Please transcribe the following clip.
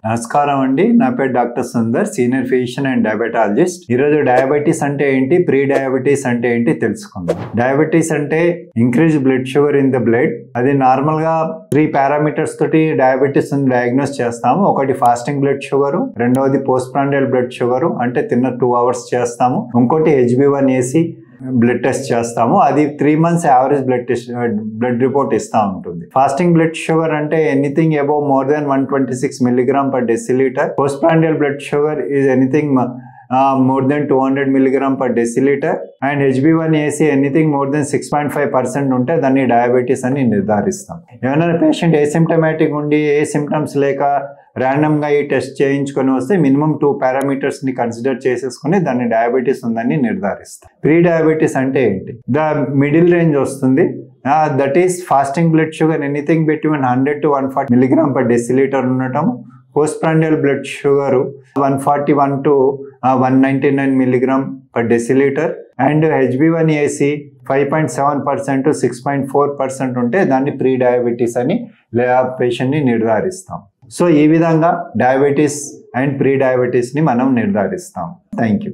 నమస్కారం అండి, నా పేరు doctor Sundar, senior physician and diabetologist. ఈరోజు డయాబెటీస్ అంటే ఏంటి, ప్రీ డయాబెటీస్ అంటే ఏంటి తెలుసుకుందాం. డయాబెటీస్ అంటే increase blood sugar in the blood. అది నార్మల్ గా 3 పారామీటర్స్ తోటి డయాబెటీస్ డయాగ్నోస్ చేస్తాము. ఒకటి ఫాస్టింగ్ బ్లడ్ షుగర్, రెండవది పోస్ట్ ప్రాండియల్ బ్లడ్ షుగర్ అంటే తిన్న 2 hours చేస్తాము. ఇంకోటి HbA1c బ్లడ్ టెస్ట్ చేస్తాము. అది 3 months యావరేజ్ బ్లడ్ రిపోర్ట్ ఇస్తా ఉంటుంది. ఫాస్టింగ్ బ్లడ్ షుగర్ అంటే anything above more than 126 mg/dL. Post prandial blood sugar is anything more than 200 mg/dL, and HbA1c anything more than 6.5% ఉంటే దాన్ని డయాబెటీస్ అని నిర్ధారిస్తాం. ఏమైనా పేషెంట్ ఏసిమ్టమాటిక్ ఉండి ఏ సిమ్టమ్స్ లేక ర్యాండమ్ గా ఈ టెస్ట్ చేయించుకొని వస్తే మినిమం 2 పారామీటర్స్ ని కన్సిడర్ చేసేసుకుని దాన్ని డయాబెటీస్ ఉందని నిర్ధారిస్తాం. ప్రీ డయాబెటీస్ అంటే ఏంటి? ద మిడిల్ రేంజ్ వస్తుంది. That is fasting blood sugar anything between 100 to 140 mg/dL ఉండటం. Post prandial blood sugar 141 to 199 mg/dL, and HbA1c 5.7% to 6.4% ఉంటే దాన్ని ప్రీ డయాబెటీస్ అని పేషెంట్ ని నిర్ధారిస్తాం. సో ఈ విధంగా డయాబెటీస్ అండ్ ప్రీ డయాబెటీస్ ని మనం నిర్ధారిస్తాం. Thank you.